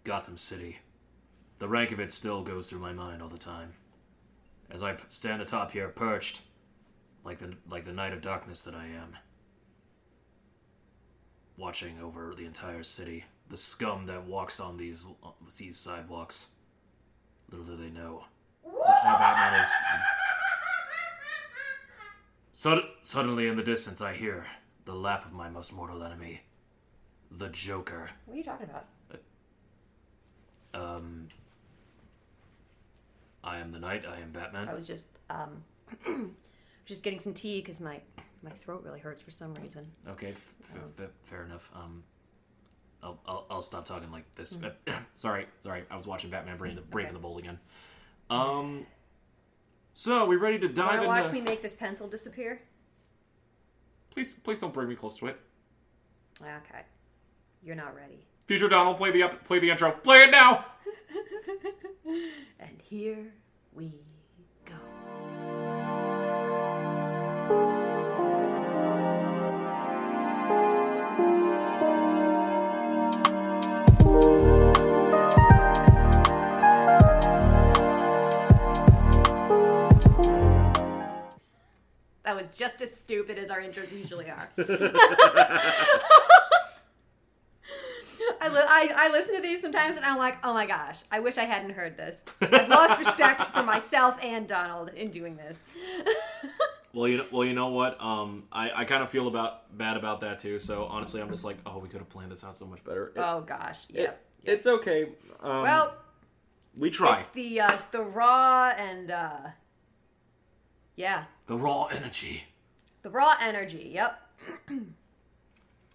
Gotham City. The rank of it still goes through my mind all the time. As I stand atop here, perched, like the night of darkness that I am, watching over the entire city, the scum that walks on these sidewalks. Little do they know how Batman is. Suddenly in the distance I hear the laugh of my most mortal enemy, the Joker. What are you talking about? I am the Knight, I am Batman. I was just getting some tea because my throat really hurts for some reason. Okay, fair enough. I'll stop talking like this. Sorry. I was watching Batman breaking the bowl again. So we ready to dive into? Watch me make this pencil disappear? Please don't bring me close to it. Okay, you're not ready. Future Donald, play the intro. Play it now. And here we go. That was just as stupid as our intros usually are. I listen to these sometimes and I'm like, oh my gosh, I wish I hadn't heard this. I've lost respect for myself and Donald in doing this. Well, you know what? I kind of feel bad about that too. So honestly, I'm just like, oh, we could have planned this out so much better. Oh gosh, yep. It's okay. Well, we try. It's the raw and yeah. The raw energy. The raw energy. Yep.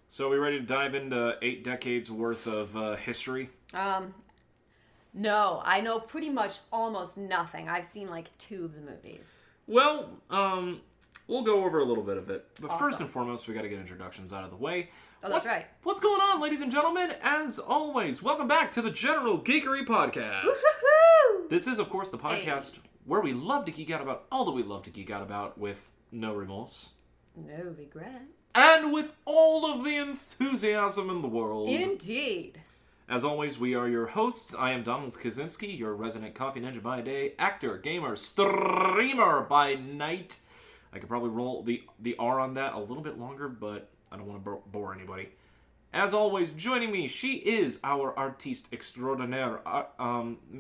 So, are we ready to dive into 8 decades worth of history? No, I know pretty much almost nothing. I've seen like 2 of the movies. Well, we'll go over a little bit of it. But awesome. First and foremost, we got to get introductions out of the way. Oh, that's right. What's going on, ladies and gentlemen? As always, welcome back to the General Geekery Podcast. Woo-hoo-hoo! This is, of course, the podcast where we love to geek out about all that we love to geek out about with no remorse. No regret. And with all of the enthusiasm in the world. Indeed. As always, we are your hosts. I am Donald Kaczynski, your resident coffee ninja by day, actor, gamer, streamer by night. I could probably roll the R on that a little bit longer, but I don't want to bore anybody. As always, joining me, she is our artiste extraordinaire,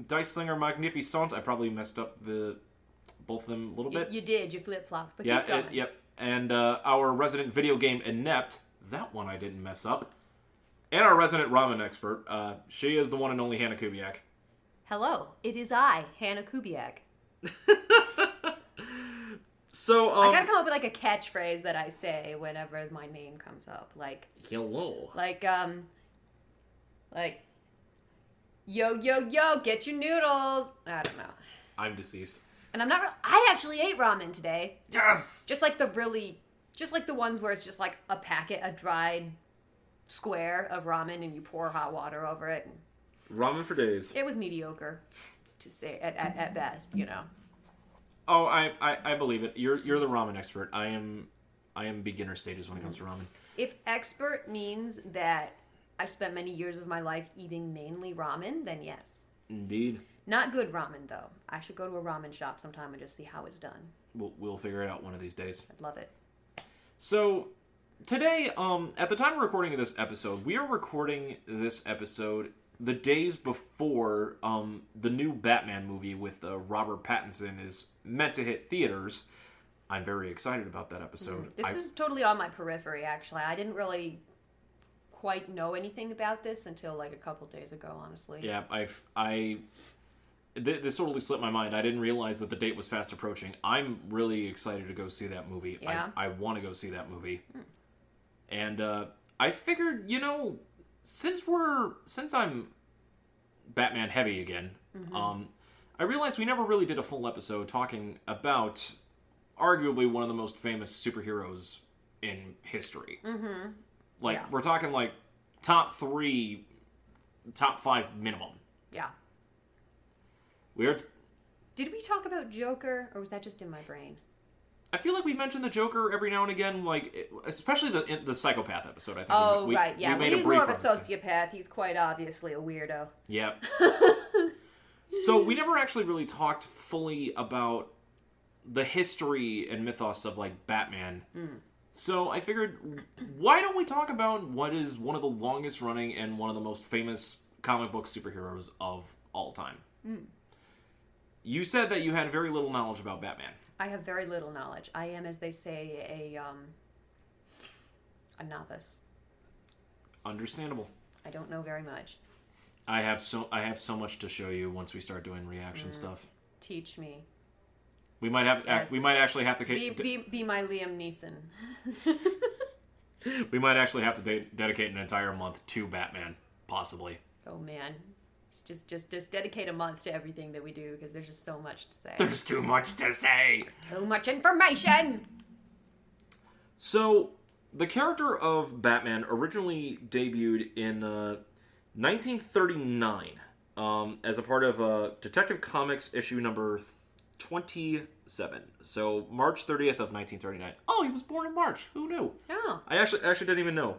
Dice Slinger Magnificent. I probably messed up both of them a little bit. You did. You flip-flopped, but yeah, keep going. Yep. And our resident video game inept, that one I didn't mess up. And our resident ramen expert, she is the one and only Hannah Kubiak. Hello, it is I, Hannah Kubiak. So, I gotta come up with like a catchphrase that I say whenever my name comes up, like hello, like yo, get your noodles. I don't know. I'm deceased. And I actually ate ramen today. Yes! Just like the ones where it's just like a packet, a dried square of ramen and you pour hot water over it. Ramen for days. It was mediocre, to say at best, you know. Oh, I believe it. You're the ramen expert. I am beginner stages when it comes to ramen. If expert means that I spent many years of my life eating mainly ramen, then yes. Indeed. Not good ramen, though. I should go to a ramen shop sometime and just see how it's done. We'll figure it out one of these days. I'd love it. So, today, at the time of recording of this episode, we are recording this episode the days before the new Batman movie with Robert Pattinson is meant to hit theaters. I'm very excited about that episode. This is totally on my periphery, actually. I didn't really quite know anything about this until like a couple days ago, honestly. Yeah, this totally slipped my mind. I didn't realize that the date was fast approaching. I'm really excited to go see that movie. Yeah? I want to go see that movie. And I figured, since I'm Batman heavy again, I realized we never really did a full episode talking about arguably one of the most famous superheroes in history. Mm-hmm. We're talking like top 3, top 5 minimum. Yeah. Weird. Did we talk about Joker, or was that just in my brain? I feel like we mentioned the Joker every now and again, like especially the psychopath episode. I think. Oh, right, yeah. We made He's a brief more of a reference to. sociopath. He's quite obviously a weirdo. Yeah. So we never actually really talked fully about the history and mythos of like Batman. So I figured, why don't we talk about what is one of the longest running and one of the most famous comic book superheroes of all time? You said that you had very little knowledge about Batman. I have very little knowledge. I am, as they say, a novice. Understandable. I don't know very much. I have so much to show you once we start doing reaction stuff. Teach me. We might have. Yes. We might actually have to. Be my Liam Neeson. We might actually have to dedicate an entire month to Batman, possibly. Oh man, just dedicate a month to everything that we do because there's just so much to say. There's too much to say. Too much information. So, the character of Batman originally debuted in 1939 as a part of Detective Comics issue number 27. So March 30th of 1939. Oh, he was born in March. Who knew? Oh. I actually didn't even know.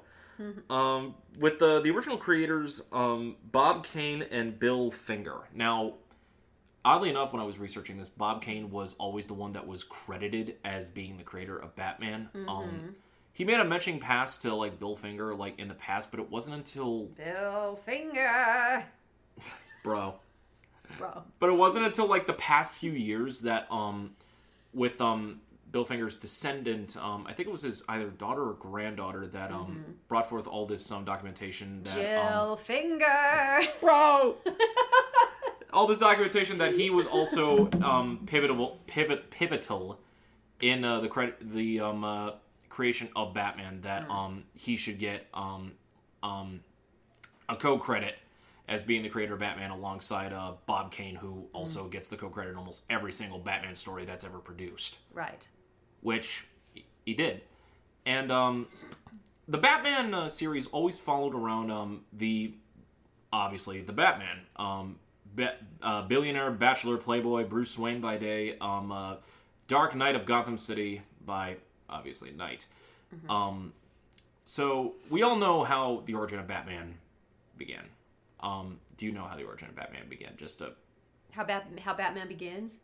With the original creators, Bob Kane and Bill Finger. Now, oddly enough, when I was researching this, Bob Kane was always the one that was credited as being the creator of Batman. He made a mentioning pass to like Bill Finger like in the past, but it wasn't until Bill Finger. Bro. Bro. But it wasn't until like the past few years that with Bill Finger's descendant, I think it was his either daughter or granddaughter that brought forth all this documentation that Jill Finger. Bro. All this documentation that he was also pivotal in the creation of Batman, that he should get a co-credit as being the creator of Batman alongside Bob Kane, who also gets the co-credit in almost every single Batman story that's ever produced. Right. Which he did. And the Batman series always followed around obviously the Batman. Billionaire, bachelor, playboy, Bruce Wayne by day, Dark Knight of Gotham City by, obviously, night. So we all know how the origin of Batman began. Do you know how the origin of Batman began? Just to... How Batman begins?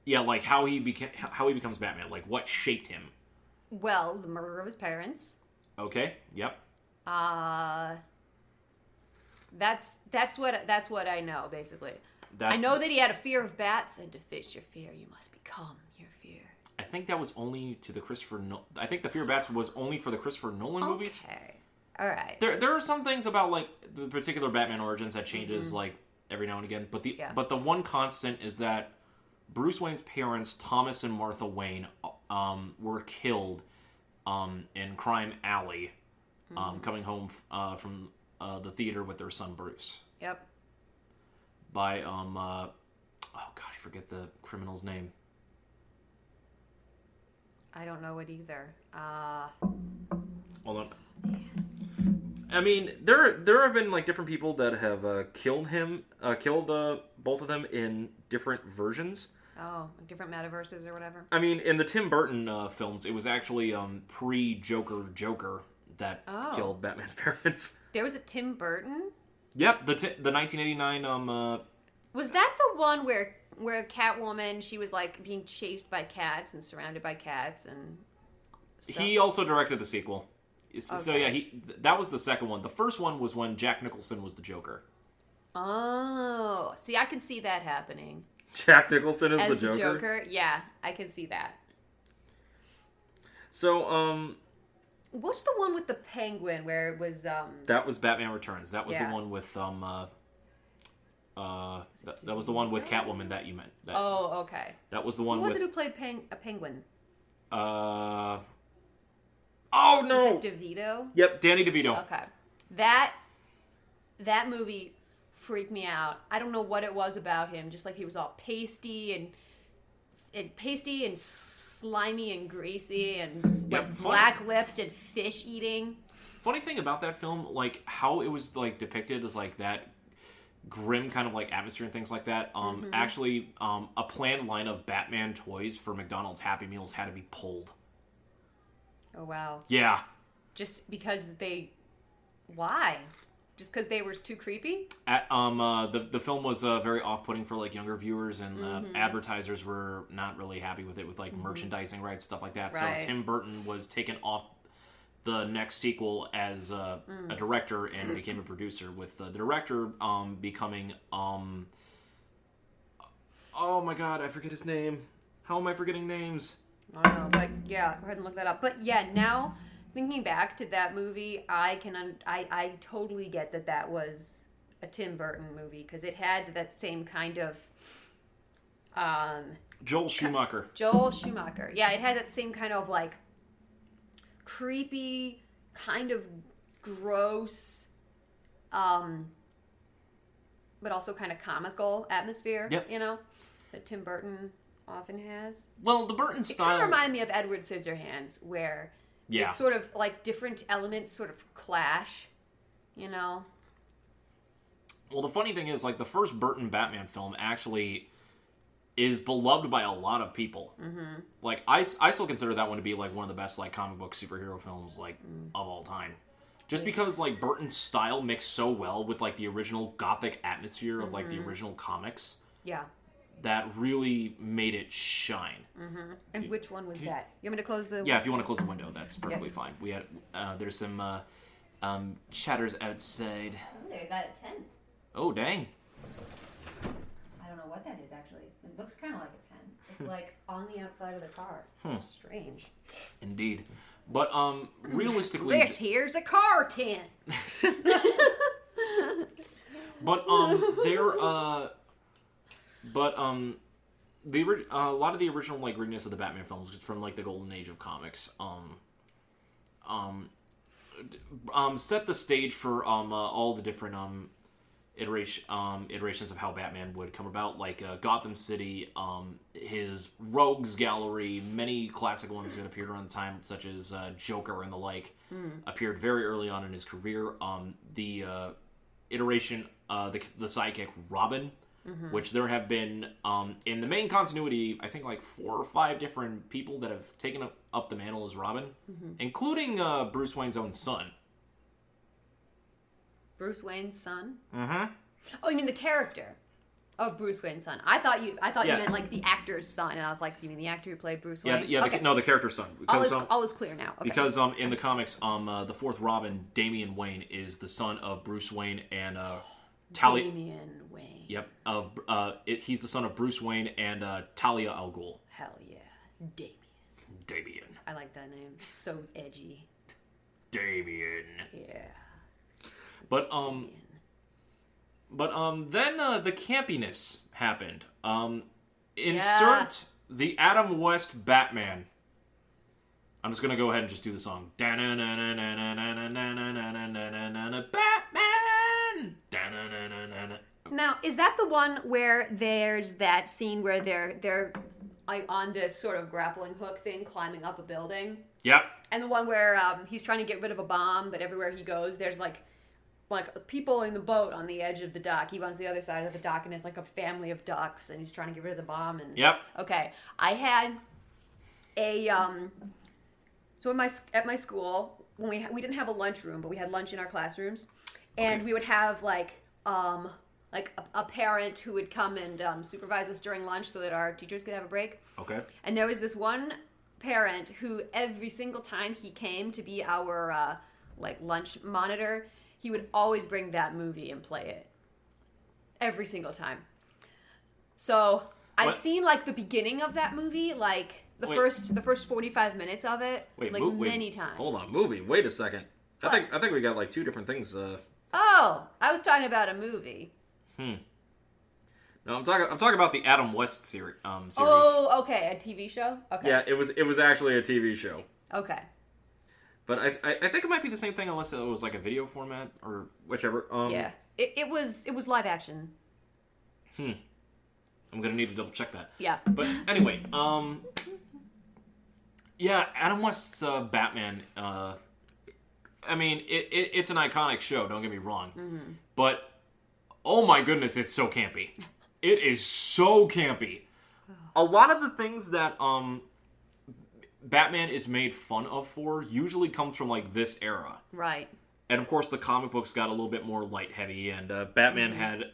Yeah, like how he becomes Batman. Like what shaped him? Well, the murder of his parents. Okay. Yep. That's what I know basically. I know that he had a fear of bats, and to face your fear, you must become your fear. I think that was only to the Christopher. I think the fear of bats was only for the Christopher Nolan movies. Okay. All right. There are some things about like the particular Batman origins that changes like every now and again, but the one constant is that Bruce Wayne's parents, Thomas and Martha Wayne, were killed in Crime Alley, coming home from the theater with their son Bruce. Yep. By oh god, I forget the criminal's name. I don't know it either. Hold on. I mean, there have been like different people that have killed both of them in different versions. Oh, different metaverses or whatever. I mean, in the Tim Burton films, it was actually pre-Joker that killed Batman's parents. There was a Tim Burton? Yep, the 1989 Was that the one where Catwoman, she was like being chased by cats and surrounded by cats and stuff? He also directed the sequel. So Okay. yeah, that was the second one. The first one was when Jack Nicholson was the Joker. Oh, see, I can see that happening. Jack Nicholson is As the Joker? Yeah, I can see that. So, what's the one with the penguin where it was that was Batman Returns. That was Yeah. the one with that was the one with Catwoman that you meant. Oh, okay. That was the one Who was with it who played a penguin? Oh no. Was it DeVito? Yep, Danny DeVito. Okay. That movie freaked me out. I don't know what it was about him. Just like he was all pasty and slimy and greasy and Yep, black-lipped and fish-eating. Funny thing about that film, like how it was like depicted as like that grim kind of like atmosphere and things like that, actually, a planned line of Batman toys for McDonald's Happy Meals had to be pulled. Oh, wow. Yeah. Just because why? Just because they were too creepy? The film was very off-putting for like younger viewers, and advertisers were not really happy with it, with like merchandising rights, stuff like that. Right. So Tim Burton was taken off the next sequel as a director and became a producer, with the director becoming oh my god, I forget his name. How am I forgetting names? I don't know, but yeah, go ahead and look that up. But yeah, now thinking back to that movie, I totally get that was a Tim Burton movie, because it had that same kind of Joel Schumacher. Yeah, it had that same kind of like creepy, kind of gross, but also kind of comical atmosphere. Yep. You know, that Tim Burton often has. Well, the Burton It style kind of reminded me of Edward Scissorhands, where it's sort of like different elements sort of clash, you know? Well, the funny thing is, like, the first Burton Batman film actually is beloved by a lot of people. Mm-hmm. Like, I still consider that one to be, like, one of the best, like, comic book superhero films, like, of all time. Just because, like, Burton's style mixed so well with, like, the original gothic atmosphere of, like, the original comics. Yeah. That really made it shine. Mm-hmm. And which one was that? You want me to close the... Yeah, if you want to close the window, that's perfectly Yes. fine. We had, there's some, chatters outside. Oh, they got a tent. Oh, dang. I don't know what that is, actually. It looks kind of like a tent. It's like on the outside of the car. Strange. Indeed. But, realistically... Here's a car tent! But, a lot of the original, like, greatness of the Batman films is from, like, the golden age of comics. Set the stage for, all the different, iterations of how Batman would come about, like Gotham City, his Rogues Gallery, many classic ones that appeared around the time, such as Joker and the like, appeared very early on in his career. The iteration, the sidekick Robin, which there have been, in the main continuity, I think like 4 or 5 different people that have taken up the mantle as Robin, including Bruce Wayne's own son. Bruce Wayne's son? Mm-hmm. Oh, you mean the character of Bruce Wayne's son? I thought you meant like the actor's son, and I was like, you mean the actor who played Bruce Wayne? Yeah, okay. The character's son. Because, all is clear now. Okay. Because in the comics, the 4th Robin, Damian Wayne, is the son of Bruce Wayne and Talia. Damian Wayne. Yep. He's the son of Bruce Wayne and Talia al Ghul. Hell yeah, Damian. I like that name. It's so edgy. Damian. Yeah. But then the campiness happened. Insert the Adam West Batman. I'm just gonna go ahead and just do the song. Batman. Now, is that the one where there's that scene where they're like on this sort of grappling hook thing climbing up a building? Yep. And the one where he's trying to get rid of a bomb, but everywhere he goes, there's like people in the boat on the edge of the dock. He wants the other side of the dock, and it's like a family of ducks, and he's trying to get rid of the bomb. And yep. Okay, I had a so at my school, when we didn't have a lunchroom, but we had lunch in our classrooms, and we would have like a parent who would come and supervise us during lunch so that our teachers could have a break. Okay. And there was this one parent who every single time he came to be our lunch monitor, he would always bring that movie and play it. Every single time. So I've seen like the beginning of that movie, like the first 45 minutes of it, many times. Hold on, movie. Wait a second. I think we got like 2 different things. Oh, I was talking about a movie. No, I'm talking about the Adam West series. Oh, okay, a TV show. Okay. Yeah, it was actually a TV show. Okay. But I think it might be the same thing unless it was like a video format or whichever. Yeah, it was live action. I'm gonna need to double check that. Yeah. But anyway, yeah, Adam West's Batman. I mean, it's an iconic show. Don't get me wrong, but Oh my goodness, it's so campy. It is so campy. A lot of the things that Batman is made fun of for usually comes from like this era. Right. And of course the comic books got a little bit more light heavy, and Batman had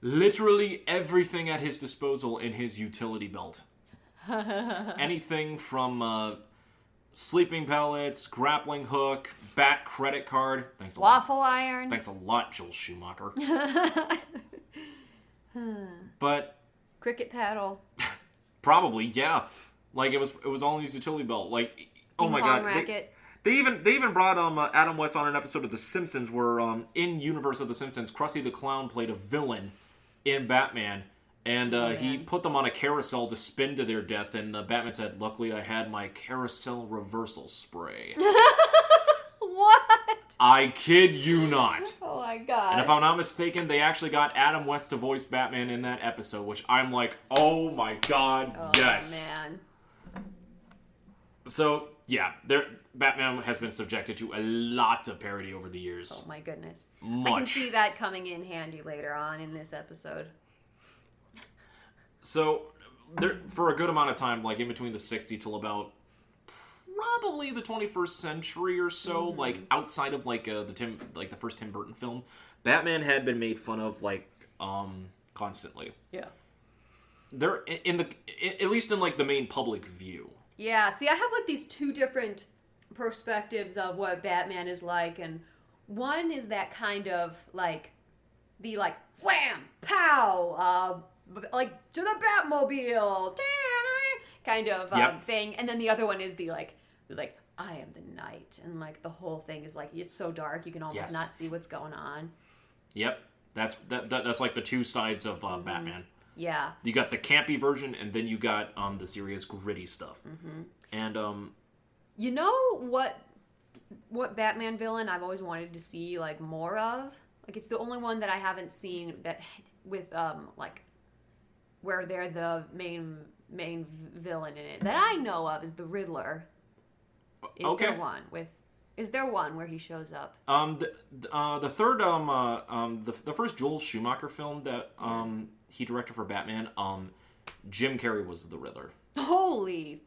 literally everything at his disposal in his utility belt. Anything from sleeping pellets, grappling hook, bat credit card. Thanks a lot. Waffle iron. Thanks a lot, Joel Schumacher. But cricket paddle. Probably, yeah. Like it was all in his utility belt. Like, oh my god, racket. They even brought Adam West on an episode of The Simpsons where in universe of The Simpsons, Krusty the Clown played a villain in Batman, and he put them on a carousel to spin to their death. And Batman said, "Luckily, I had my carousel reversal spray." What? I kid you not. Oh my god. And if I'm not mistaken, they actually got Adam West to voice Batman in that episode, which I'm like, oh my god, yes. Oh man. So, yeah, Batman has been subjected to a lot of parody over the years. Oh my goodness. Much. I can see that coming in handy later on in this episode. So, for a good amount of time, like in between the 60s till about probably the 21st century or so, like outside of like the first Tim Burton film, Batman had been made fun of like constantly. Yeah. They're at least in like the main public view. Yeah, see, I have like these two different perspectives of what Batman is like, and one is that kind of like the like wham, pow, like to the Batmobile, kind of thing, and then the other one is the like I am the night, and like the whole thing is like it's so dark you can almost not see what's going on. Yep, that's like the two sides of Batman. Yeah. You got the campy version, and then you got the serious, gritty stuff. Mm-hmm. And you know what Batman villain I've always wanted to see like more of? Like it's the only one that I haven't seen that with like where they're the main villain in it that I know of is the Riddler. Is there one where he shows up? The third the first Joel Schumacher film that he directed for Batman, Jim Carrey was the Riddler. Holy.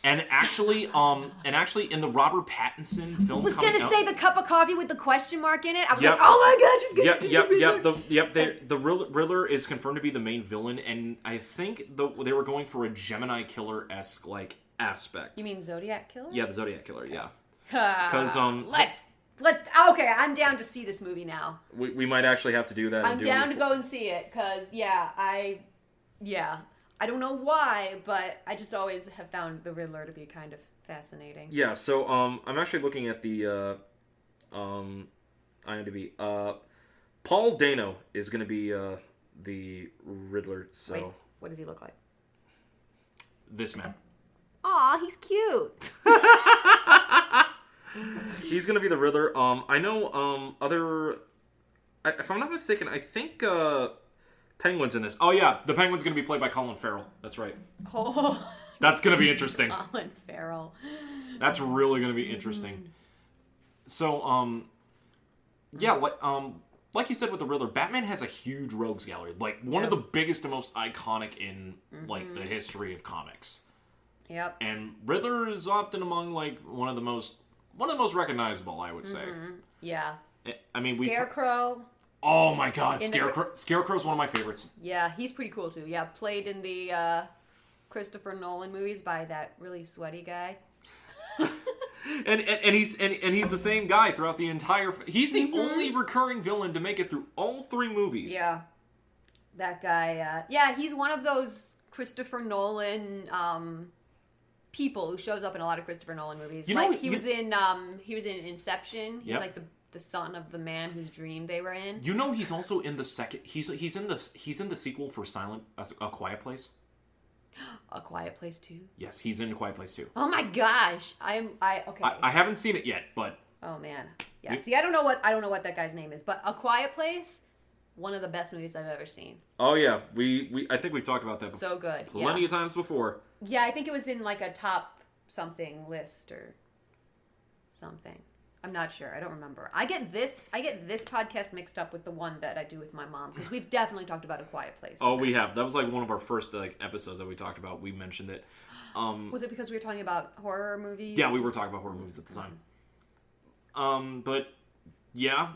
And actually in the Robert Pattinson film, I was gonna say the cup of coffee with the question mark in it. I was like, oh my god, she's gonna be the Riddler. The Riddler is confirmed to be the main villain, and I think they were going for a Gemini killer-esque like aspect. You mean Zodiac Killer? Yeah, the Zodiac Killer. Yeah. Because let's okay, I'm down to see this movie now. We might actually have to do that. I'm down to go and see it because I don't know why, but I just always have found the Riddler to be kind of fascinating. Yeah, so I'm actually looking at the IMDb. Paul Dano is going to be the Riddler. So wait, what does he look like? This man. Aw, he's cute. He's going to be the Riddler. I know if I'm not mistaken, I think Penguin's in this. Oh yeah, the Penguin's going to be played by Colin Farrell. That's right. Oh. That's going to be interesting. Colin Farrell. That's really going to be interesting. So, yeah, like you said with the Riddler, Batman has a huge rogues gallery. Like, one of the biggest and most iconic in, like, the history of comics. Yep. And Riddler is often among, like, one of the most recognizable, I would say. Yeah. I mean, Scarecrow. Oh my god, Scarecrow's one of my favorites. Yeah, he's pretty cool too. Yeah, played in the Christopher Nolan movies by that really sweaty guy. and he's the same guy throughout the entire. He's the only recurring villain to make it through all three movies. Yeah, that guy. Yeah, he's one of those Christopher Nolan people who shows up in a lot of Christopher Nolan movies. He was in Inception. He's like the son of the man whose dream they were in. You know, he's also in the second. He's in the sequel for A Quiet Place. A Quiet Place 2? Yes, he's in A Quiet Place 2. Oh my gosh, okay. I haven't seen it yet, but oh man, yeah. See, I don't know what that guy's name is, but A Quiet Place, one of the best movies I've ever seen. Oh yeah, I think we've talked about that. So good, plenty of times before. Yeah, I think it was in like a top something list or something. I'm not sure. I don't remember. I get this podcast mixed up with the one that I do with my mom, because we've definitely talked about A Quiet Place. Oh, we have. That was like one of our first episodes that we talked about. We mentioned it. Was it because we were talking about horror movies? Yeah, we were talking about horror movies at the time. But yeah,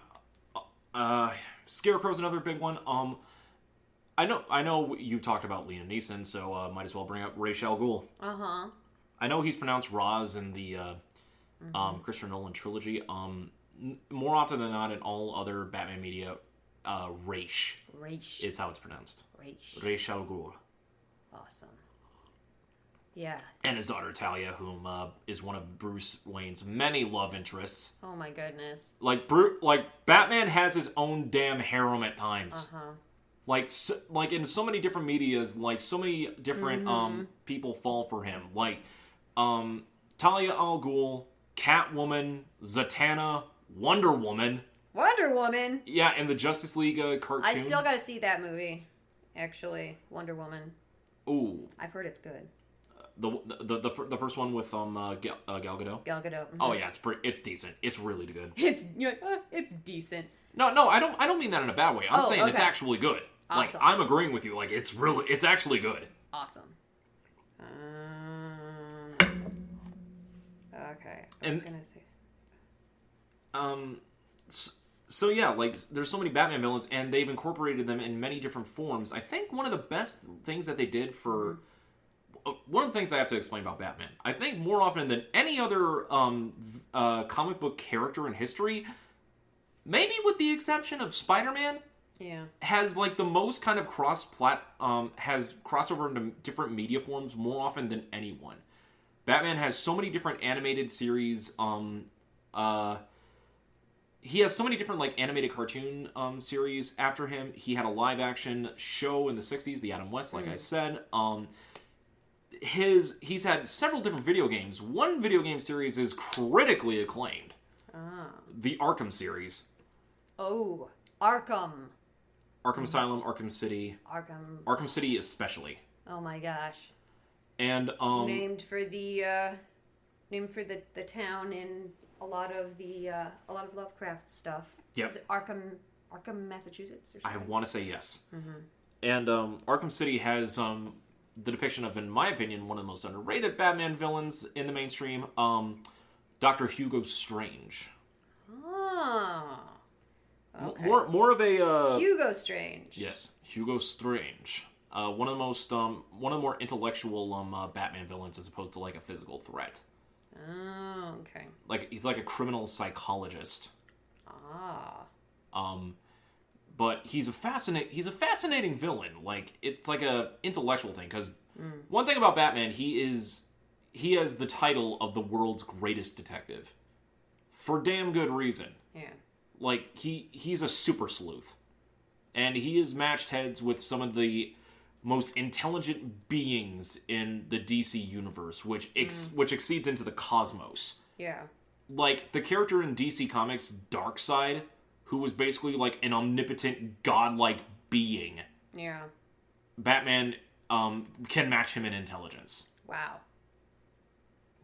Scarecrow's another big one. I know you talked about Liam Neeson, so might as well bring up Ra's al Ghul. Uh-huh. I know he's pronounced Roz in the Christopher Nolan trilogy. More often than not, in all other Batman media, Ra's is how it's pronounced. Ra's al Ghul. Awesome. Yeah. And his daughter Talia, whom is one of Bruce Wayne's many love interests. Oh my goodness. Like Batman has his own damn harem at times. Uh-huh. Like in so many different medias, like so many different people fall for him. Like Talia al Ghul, Catwoman, Zatanna, Wonder Woman. Wonder Woman? Yeah, and the Justice League cartoon. I still gotta see that movie, actually. Wonder Woman. Ooh. I've heard it's good. The first one with Gal Gadot. Gal Gadot. Mm-hmm. Oh yeah, it's decent. It's really good. It's decent. No, I don't mean that in a bad way. I'm saying it's actually good. Awesome. Like I'm agreeing with you. Like it's actually good. Awesome. Okay. I was gonna say. So yeah, like there's so many Batman villains, and they've incorporated them in many different forms. I think one of the best things that they did for one of the things I have to explain about Batman, I think more often than any other comic book character in history, maybe with the exception of Spider-Man, has like the most kind of has crossover into different media forms more often than anyone. Batman has so many different animated series. He has so many different like animated cartoon series after him. He had a live action show in the 60s, the Adam West, like I said. He's had several different video games. One video game series is critically acclaimed. The Arkham series. Oh, Arkham. Arkham Asylum, Arkham City. Arkham City especially. Oh my gosh. And named for the town in a lot of Lovecraft stuff. Yep. Is it Arkham, Massachusetts or something? I want to say yes. Mm-hmm. And Arkham City has the depiction of, in my opinion, one of the most underrated Batman villains in the mainstream, Dr. Hugo Strange. Oh. Okay. More of a Hugo Strange. Yes, Hugo Strange. One of the more intellectual Batman villains, as opposed to like a physical threat. Oh, okay. Like he's like a criminal psychologist. But he's a fascinating villain. Like it's like a intellectual thing, because one thing about Batman, he has the title of the world's greatest detective, for damn good reason. Yeah. Like he's a super sleuth, and he has matched heads with some of the most intelligent beings in the DC universe, which exceeds into the cosmos. Yeah. Like the character in DC Comics, Darkseid, who was basically like an omnipotent, godlike being. Yeah. Batman can match him in intelligence. Wow.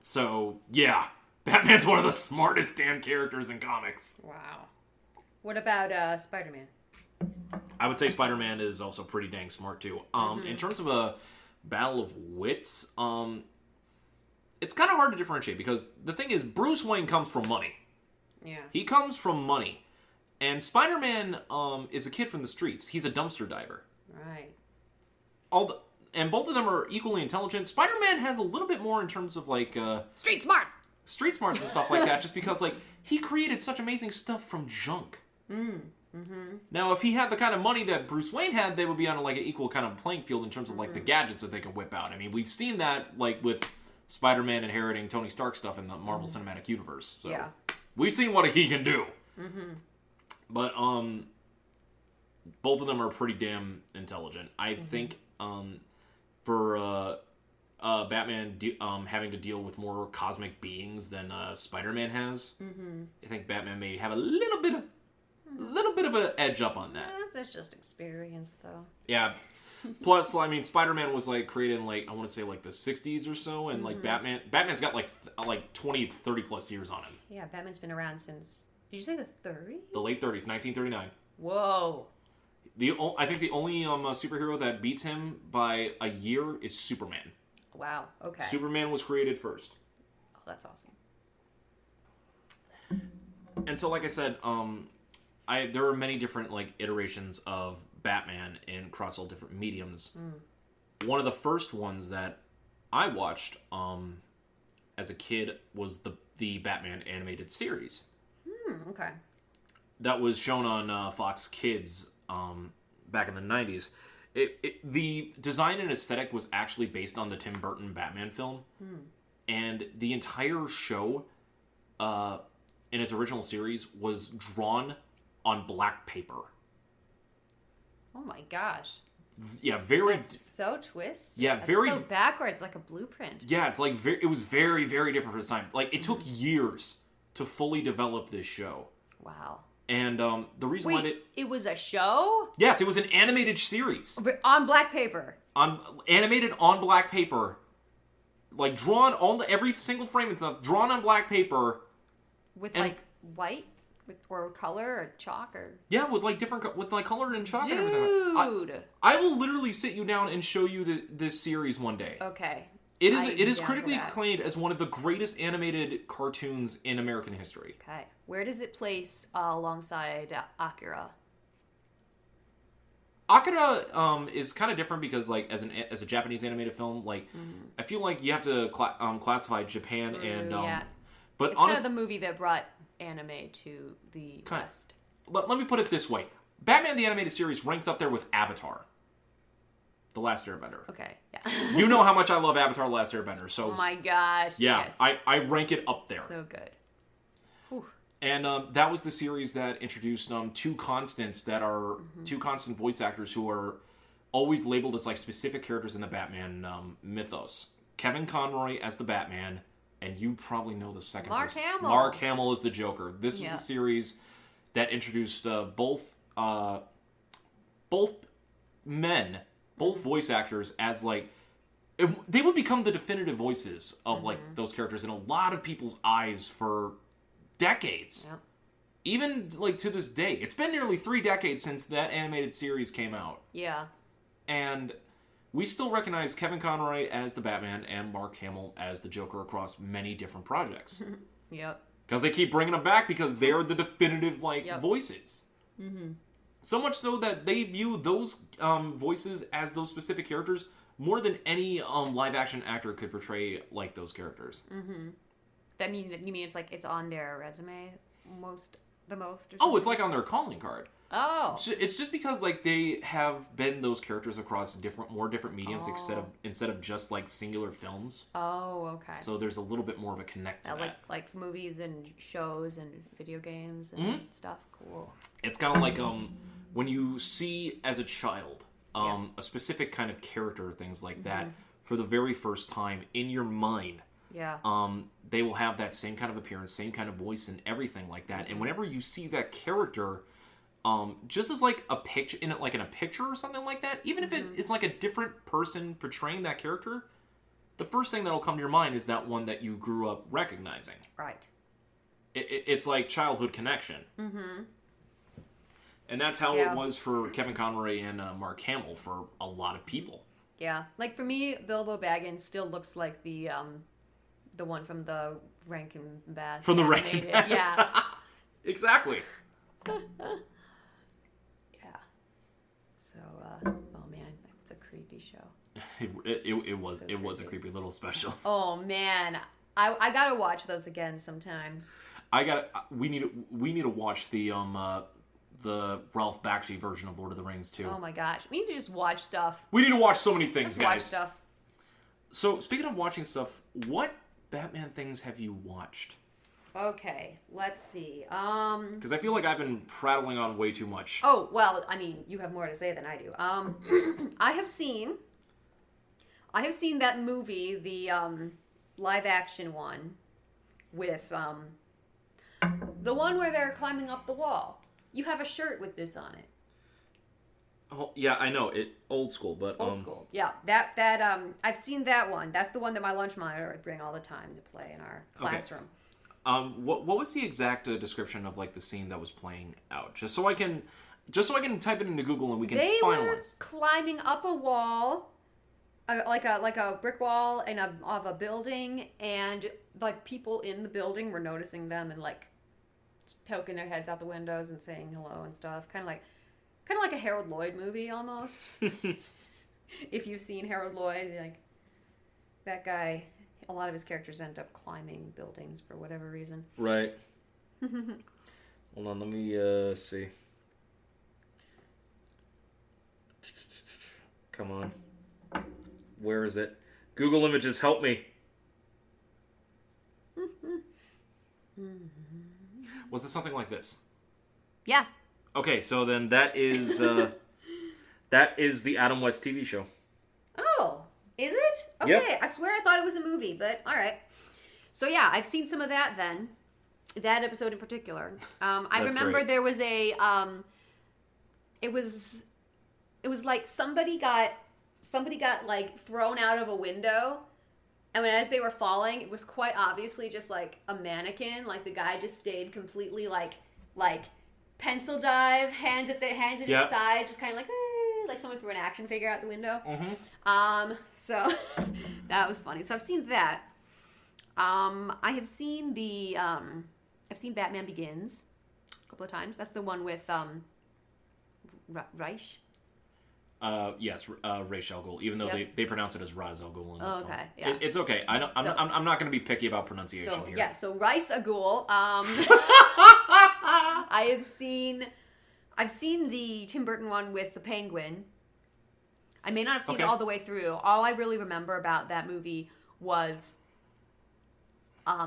So, yeah. Batman's one of the smartest damn characters in comics. Wow. What about Spider-Man? I would say Spider-Man is also pretty dang smart, too. In terms of a battle of wits, it's kind of hard to differentiate, because the thing is, Bruce Wayne comes from money. Yeah. He comes from money. And Spider-Man is a kid from the streets. He's a dumpster diver. Right. And both of them are equally intelligent. Spider-Man has a little bit more in terms of, like... Street smarts! Street smarts and stuff like that, just because, like, he created such amazing stuff from junk. Now, if he had the kind of money that Bruce Wayne had, they would be on, like, an equal kind of playing field in terms of, like, the gadgets that they could whip out. I mean, we've seen that, like, with Spider-Man inheriting Tony Stark stuff in the Marvel Cinematic Universe. So yeah. We've seen what he can do. But, both of them are pretty damn intelligent. I think, for, Batman having to deal with more cosmic beings than Spider-Man has, I think Batman may have a little bit of an edge up on that. That's just experience, though. Yeah. Plus, I mean, Spider-Man was like created in like I want to say like the 60s or so, and like Batman's got like 20, 30 plus years on him. Yeah, Batman's been around since. Did you say the 30s? The late 30s, 1939. Whoa. I think the only superhero that beats him by a year is Superman. Wow. Okay. Superman was created first. Oh, that's awesome. And so, like I said, there are many different like iterations of Batman across all different mediums. One of the first ones that I watched as a kid was the Batman animated series. Okay. That was shown on Fox Kids back in the 90s. The design and aesthetic was actually based on the Tim Burton Batman film. And the entire show in its original series was drawn on black paper. Oh my gosh. Yeah, very... That's so twisted. Yeah, That's very... so backwards, like a blueprint. Yeah, it's like... it was very, very different for the time. Like, it took years to fully develop this show. Wow. And the reason why it was a show? Yes, it was an animated series. On black paper. Animated on black paper. Like, drawn on every single frame and stuff. Drawn on black paper. With, like, white? Or color or chalk or... Yeah, with like color and chalk. Dude. And everything. I will literally sit you down and show you this series one day. Okay. It is critically acclaimed as one of the greatest animated cartoons in American history. Okay. Where does it place alongside Akira? Akira is kind of different because like as a Japanese animated film, like I feel like you have to classify Japan and but it's kind of the movie that brought anime to the West. Let me put it this way. Batman the Animated Series ranks up there with Avatar. The Last Airbender. Okay, yeah. You know how much I love Avatar The Last Airbender. So oh my gosh, yeah, yes. I rank it up there. So good. Whew. And that was the series that introduced two constants that are two constant voice actors who are always labeled as like specific characters in the Batman mythos. Kevin Conroy as the Batman, and you probably know the second Mark person. Hamill. Mark Hamill is the Joker. This was the series that introduced both voice actors as like they would become the definitive voices of like those characters in a lot of people's eyes for decades. Yep. Even like to this day. It's been nearly 3 decades since that animated series came out. Yeah. And we still recognize Kevin Conroy as the Batman and Mark Hamill as the Joker across many different projects. Yep. Because they keep bringing them back because they're the definitive voices. So much so that they view those voices as those specific characters more than any live action actor could portray like those characters. That mean you mean it's like it's on their resume the most? Or oh, it's like on their calling card. Oh, it's just because like they have been those characters across more different mediums instead of just like singular films. Oh, okay. So there's a little bit more of a connect to that. Like movies and shows and video games and stuff. Cool. It's kind of like when you see as a child a specific kind of character, things like that, for the very first time in your mind. Yeah. They will have that same kind of appearance, same kind of voice, and everything like that. And whenever you see that character, just as like a picture in a picture or something like that, even if it is like a different person portraying that character, the first thing that'll come to your mind is that one that you grew up recognizing. Right. It's like childhood connection. And that's how it was for Kevin Conroy and Mark Hamill for a lot of people. Yeah, like for me, Bilbo Baggins still looks like the one from the Rankin Bass. From the Rankin Bass. Yeah. Exactly. Yeah. So, oh man, it's a creepy show. It was a creepy little special. Oh man, I gotta watch those again sometime. We need to watch the Ralph Bakshi version of Lord of the Rings too. Oh my gosh, we need to just watch stuff. We need to watch so many things, guys. Watch stuff. So speaking of watching stuff, what Batman things have you watched? Okay, let's see. Because I feel like I've been prattling on way too much. Oh well, I mean, you have more to say than I do. I have seen that movie, the live action one, with the one where they're climbing up the wall. You have a shirt with this on it. Oh, yeah, I know it. Old school, but Old school. Yeah, that I've seen that one. That's the one that my lunch monitor would bring all the time to play in our classroom. Okay. What was the exact description of like the scene that was playing out? Just so I can type it into Google and we can They finalize. were climbing up a wall, like a brick wall of a building, and like people in the building were noticing them and like poking their heads out the windows and saying hello and stuff. Kind of like a Harold Lloyd movie almost. If you've seen Harold Lloyd, like that guy, a lot of his characters end up climbing buildings for whatever reason. Right. Hold on, let me see. Come on. Where is it? Google Images, help me. Was it something like this? Yeah. Okay, so then that is the Adam West TV show. Oh, is it? Okay, yep. I swear I thought it was a movie, but all right. So yeah, I've seen some of that then. That episode in particular. I remember great. There was a it was like somebody got like thrown out of a window, and as they were falling, it was quite obviously just like a mannequin. Like the guy just stayed completely like pencil dive, hands at yep. its side, just kind of like someone threw an action figure out the window. Mm-hmm. So that was funny. So I've seen that. I have seen I've seen Batman Begins a couple of times. That's the one with Reich. Yes, Ra's al Ghul. Even though they pronounce it as Ra's al Ghul in the film. Okay, yeah. It's okay. I'm not going to be picky about pronunciation here. Yeah, so Ra's al Ghul. I've seen the Tim Burton one with the Penguin. I may not have seen it all the way through. All I really remember about that movie was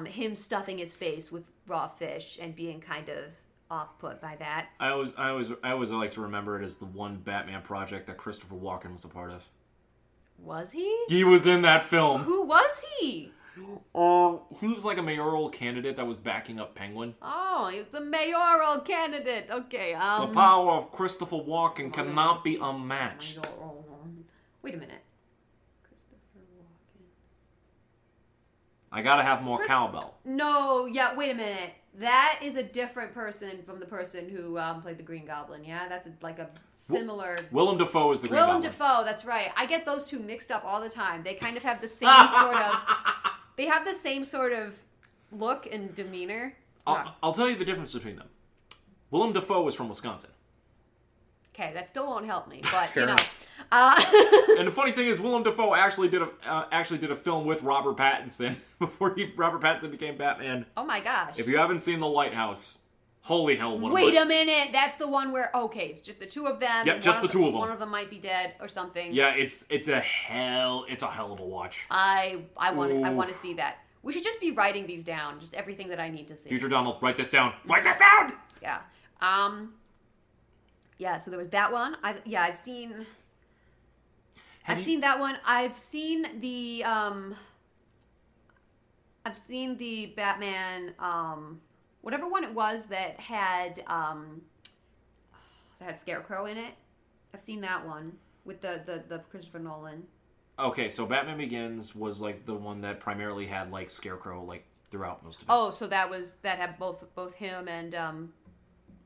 him stuffing his face with raw fish and being kind of off-put by that. I always like to remember it as the one Batman project that Christopher Walken was a part of. Was he? He was in that film. Who was he? He was like a mayoral candidate that was backing up Penguin. Oh, he's the mayoral candidate. Okay. The power of Christopher Walken cannot be unmatched. Wait a minute. Christopher Walken. I gotta have more cowbell. No, yeah, wait a minute. That is a different person from the person who played the Green Goblin, yeah? That's like a similar... Willem Dafoe is the Green Goblin. Willem Dafoe, that's right. I get those two mixed up all the time. They kind of have the same sort of... They have the same sort of look and demeanor. I'll tell you the difference between them. Willem Dafoe is from Wisconsin. Okay, that still won't help me, but Fair enough. And the funny thing is, Willem Dafoe actually did a film with Robert Pattinson before Robert Pattinson became Batman. Oh my gosh! If you haven't seen The Lighthouse, holy hell! Wait a minute, that's the one where it's just the two of them. Yep, just the two of them. One of them might be dead or something. Yeah, it's a hell of a watch. I want to see that. We should just be writing these down, just everything that I need to see. Future Donald, write this down. Write this down. Yeah. Yeah, so there was that one. I've seen that one. I've seen the Batman whatever one it was that had Scarecrow in it. I've seen that one with the Christopher Nolan. Okay, so Batman Begins was like the one that primarily had like Scarecrow like throughout most of it. Oh, so that had both him and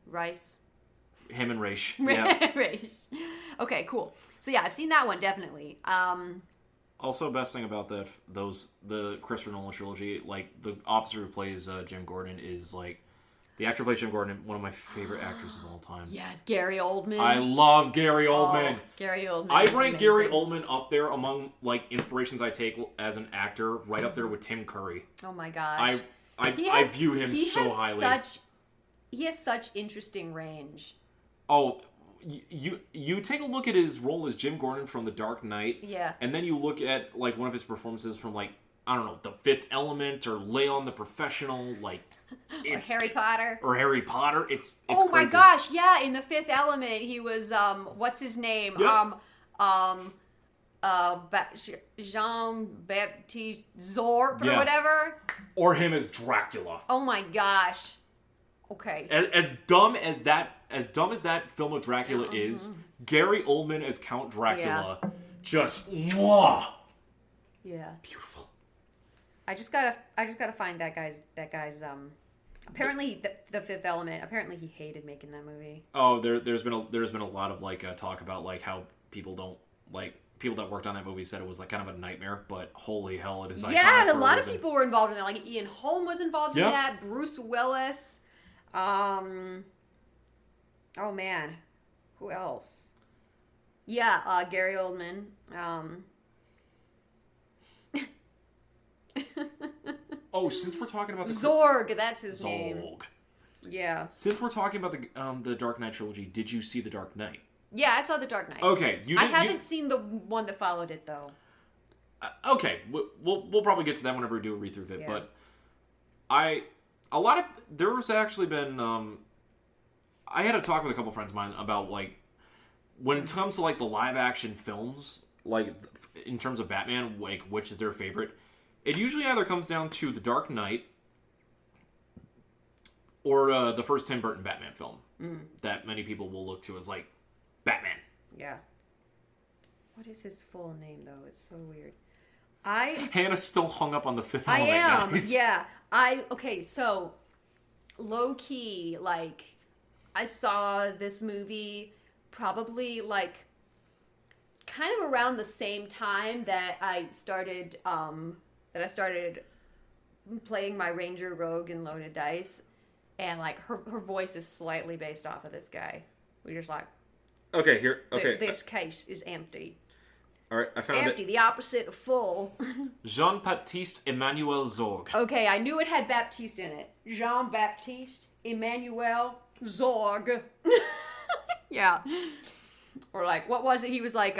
Rice. Him and Raish. Yeah. Raish. Okay, cool. So yeah, I've seen that one definitely. Also, best thing about the Christopher Nolan trilogy, like the officer who plays Jim Gordon is like the actor who plays Jim Gordon, one of my favorite actors of all time. Yes, Gary Oldman. I love Gary Oldman. Oh, Gary Oldman. I rank Gary Oldman up there among like inspirations I take as an actor, right up there with Tim Curry. Oh my gosh. I view him so highly. He has such interesting range. Oh, you take a look at his role as Jim Gordon from The Dark Knight. Yeah. And then you look at like one of his performances from like, I don't know, The Fifth Element or Leon the Professional, like it's Harry Potter. It's oh crazy. My gosh, yeah, in The Fifth Element he was what's his name? Yep. Jean-Baptiste Zorp or whatever. Or him as Dracula. Oh my gosh. Okay. As dumb as that as dumb as that film of Dracula is, Gary Oldman as Count Dracula, just mwah! Yeah. Beautiful. I just gotta find that guy's apparently the Fifth Element, apparently he hated making that movie. Oh, there's been a lot of like talk about like how people that worked on that movie said it was like kind of a nightmare, but holy hell, it is iconic. Yeah, a lot of people were involved in that. Like Ian Holm was involved in Yep. that, Bruce Willis. Oh man. Who else? Yeah, Gary Oldman. Oh, since we're talking about the Zorg, that's his Zorg. name. Yeah. Since we're talking about the Dark Knight trilogy, did you see The Dark Knight? Yeah, I saw The Dark Knight. Okay, I haven't seen the one that followed it though. Okay, we'll probably get to that whenever we do a read through of it. Yeah. But there's actually been I had a talk with a couple friends of mine about like when it comes to like the live action films, like in terms of Batman, like which is their favorite. It usually either comes down to The Dark Knight or the first Tim Burton Batman film that many people will look to as like Batman. Yeah. What is his full name though? It's so weird. Hannah's still hung up on the Fifth I Element. am. Guys. Yeah. Okay, so low key, like I saw this movie probably like kind of around the same time that I started playing my Ranger Rogue and Loaded Dice, and like her voice is slightly based off of this guy. We just like Okay, here. Okay. This case is empty. All right, I found Empty, it. the opposite of full. Jean-Baptiste Emmanuel Zorg. Okay, I knew it had Baptiste in it. Jean-Baptiste Emmanuel Zorg. Yeah. Or like, what was it? He was like,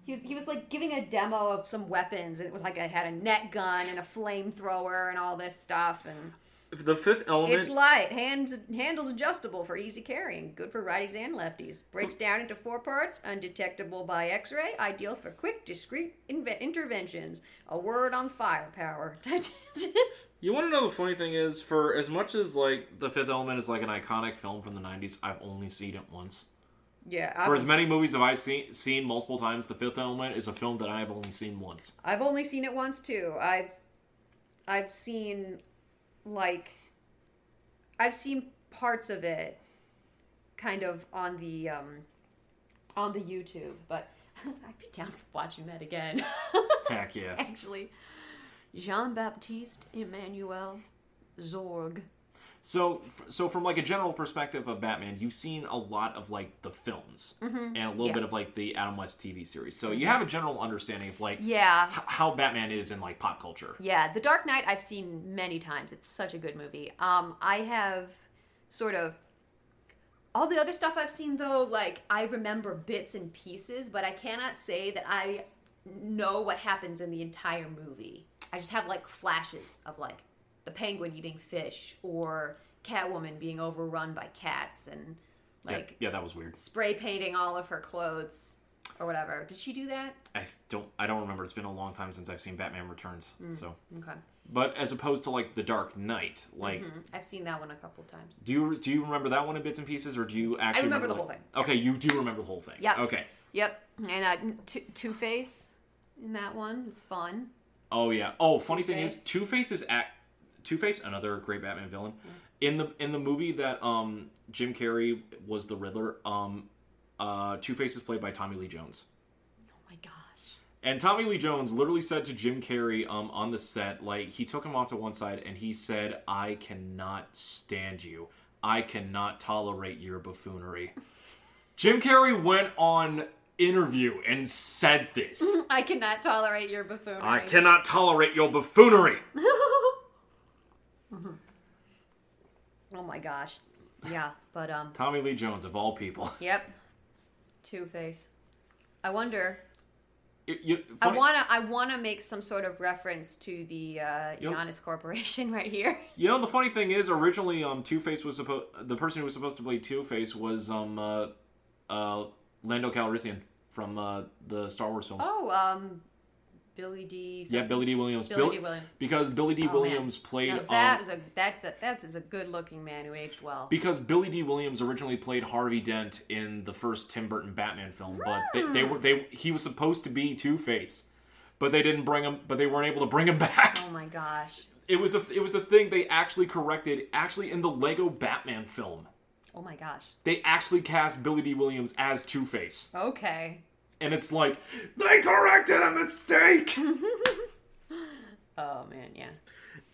he was like giving a demo of some weapons, and it was like I had a net gun and a flamethrower and all this stuff, and The Fifth Element. it's light, handles adjustable for easy carrying, good for righties and lefties. Breaks down into 4 parts, undetectable by X-ray, ideal for quick, discreet interventions. A word on firepower. You want to know the funny thing is, for as much as like The Fifth Element is like an iconic film from the 90s, I've only seen it once. Yeah. For as many movies as I've seen multiple times, The Fifth Element is a film that I have only seen once. I've only seen it once too. I've seen parts of it kind of on the YouTube, but I'd be down for watching that again. Heck yes. Actually. Jean-Baptiste Emmanuel Zorg. So from like a general perspective of Batman, you've seen a lot of like the films and a little bit of like the Adam West TV series. So you have a general understanding of like how Batman is in like pop culture. Yeah, The Dark Knight I've seen many times. It's such a good movie. I have sort of all the other stuff I've seen though, like I remember bits and pieces, but I cannot say that I know what happens in the entire movie. I just have like flashes of like the Penguin eating fish or Catwoman being overrun by cats and like yeah, that was weird. Spray painting all of her clothes or whatever. Did she do that? I don't remember. It's been a long time since I've seen Batman Returns. So Okay. But as opposed to like The Dark Knight, like I've seen that one a couple of times. do you remember that one in bits and pieces, or do you actually? I remember the like, whole thing. Okay, you do remember the whole thing. Yeah. Okay. Yep. And Two-Face in that one was fun. Oh yeah. Oh, funny thing Two-Face. is, Two-Face, another great Batman villain. In the movie that Jim Carrey was the Riddler, Two-Face is played by Tommy Lee Jones. Oh my gosh. And Tommy Lee Jones literally said to Jim Carrey on the set, like, he took him off to one side and he said, "I cannot stand you. I cannot tolerate your buffoonery." Jim Carrey went on interview and said this. I cannot tolerate your buffoonery. "I cannot tolerate your buffoonery." Oh my gosh. Yeah, but Tommy Lee Jones, of all people. Yep. Two-Face. I wonder. Funny, I wanna make some sort of reference to the Giannis Corporation right here. You know, the funny thing is, originally, Two-Face was the person who was supposed to play Two-Face was Lando Calrissian from the Star Wars films. Oh, Billy D. Yeah, Billy D. Williams. Billy D. Williams. Because Billy D. Williams played... Now that is a good-looking man who aged well. Because Billy D. Williams originally played Harvey Dent in the first Tim Burton Batman film, but he was supposed to be Two-Face, but they didn't bring him. But they weren't able to bring him back. Oh my gosh! It was a thing they actually corrected in the Lego Batman film. Oh my gosh! They actually cast Billy D. Williams as Two-Face. Okay. And it's like, they corrected a mistake! Oh, man, yeah.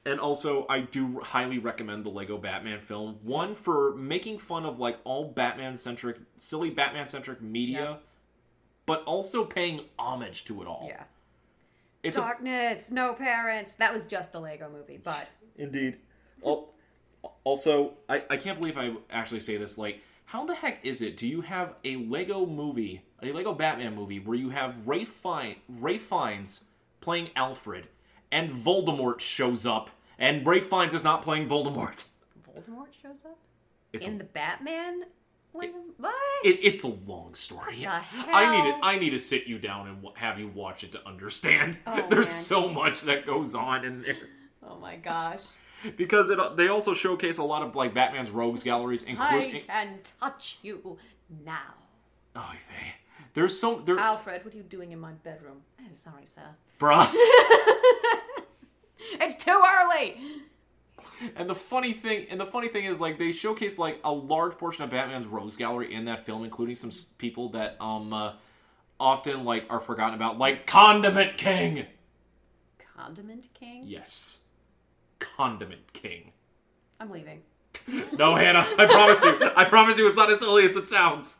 And also, I do highly recommend the Lego Batman film. One, for making fun of, like, all Batman-centric, silly Batman-centric media, but also paying homage to it all. Yeah. It's Darkness, no parents. That was just the Lego movie, but... Indeed. Also, I can't believe I actually say this, like, how the heck is it? Do you have a Lego Batman movie, where you have Ray Fiennes playing Alfred, and Voldemort shows up, and Ray Fiennes is not playing Voldemort? Voldemort shows up? In the Batman? It's a long story. What the hell? I need to sit you down and have you watch it to understand. Oh, There's so much that goes on in there. Oh my gosh. Because they also showcase a lot of, like, Batman's rogues galleries, including... I can touch you now. Oh, there's Alfred, what are you doing in my bedroom? Oh, sorry, sir. Bruh. It's too early. And the funny thing is, like, they showcase, like, a large portion of Batman's rogues gallery in that film, including some people that often, like, are forgotten about, like Condiment King. Condiment King? Yes. Condiment King. I'm leaving. No, Hannah, I promise you it's not as silly as it sounds.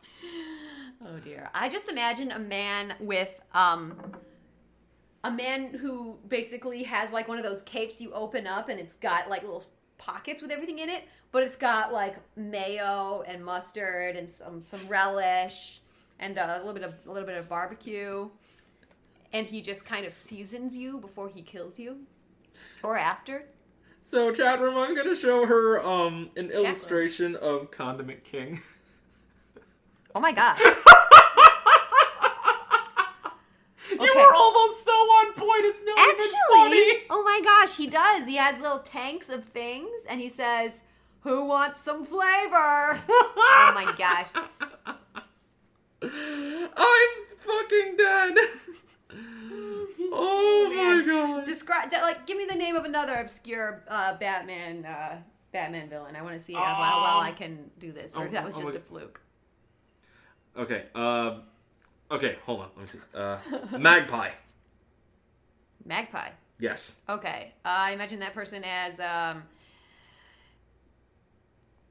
Oh dear. I just imagine a man with a man who basically has like one of those capes you open up and it's got like little pockets with everything in it, but it's got like mayo and mustard and some relish and a little bit of barbecue, and he just kind of seasons you before he kills you or after. So, chat room, I'm going to show her an illustration of Condiment King. Oh my god. You were almost so on point, it's not even funny. Oh my gosh, he does. He has little tanks of things, and he says, "Who wants some flavor?" Oh my gosh. I'm fucking dead. Oh my god. Give me the name of another obscure Batman villain. I want to see how well I can do this, or if that was just a fluke. Okay, okay, hold on, let me see. Magpie. Magpie? Yes. Okay, I imagine that person as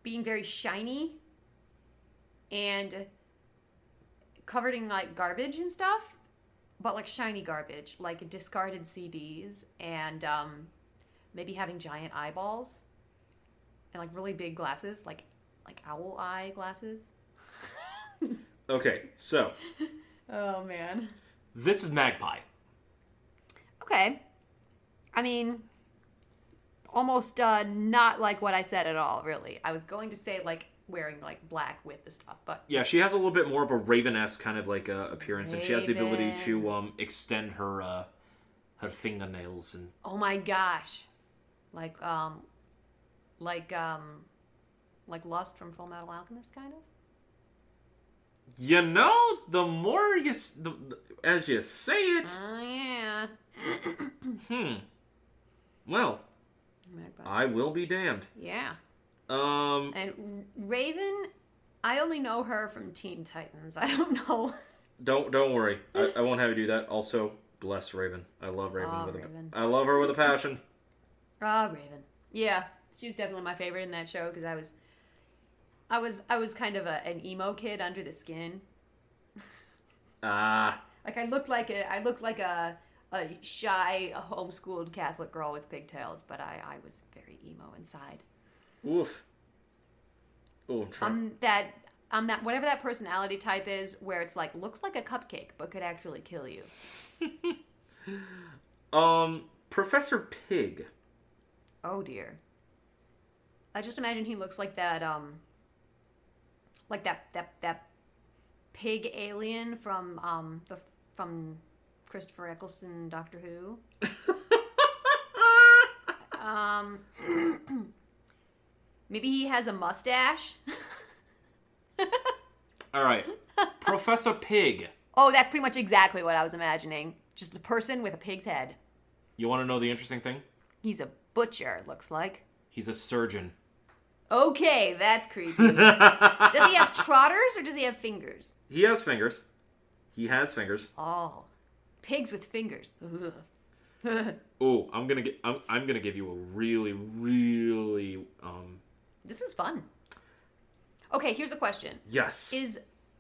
being very shiny and covered in, like, garbage and stuff. But, like, shiny garbage, like discarded CDs, and maybe having giant eyeballs, and, like, really big glasses, like owl eye glasses. Okay, so. Oh, man. This is Magpie. Okay. I mean, almost not like what I said at all, really. I was going to say, like, wearing, like, black with the stuff, but... Yeah, she has a little bit more of a Raven-esque kind of, like, appearance, and she has the ability to extend her fingernails and... Oh my gosh. Like Lust from Full Metal Alchemist, kind of? You know, the more as you say it... Oh, yeah. Well, Magpie. I will be damned. Yeah. And Raven, I only know her from Teen Titans. I don't know. Don't worry. I won't have you do that. Also, bless Raven. I love Raven. Raven. I love her with a passion. Raven. Yeah, she was definitely my favorite in that show because I was kind of an emo kid under the skin. Like I looked like a shy, homeschooled Catholic girl with pigtails, but I was very emo inside. Oof. Oh, I'm that whatever that personality type is, where it's like looks like a cupcake but could actually kill you. Professor Pig. Oh dear. I just imagine he looks like that that pig alien from Christopher Eccleston, Doctor Who. Maybe he has a mustache. All right. Professor Pig. Oh, that's pretty much exactly what I was imagining. Just a person with a pig's head. You want to know the interesting thing? He's a butcher, it looks like. He's a surgeon. Okay, that's creepy. Does he have trotters or does he have fingers? He has fingers. He has fingers. Oh, pigs with fingers. Oh, I'm gonna give you a really, really This is fun. Okay, here's a question. Yes.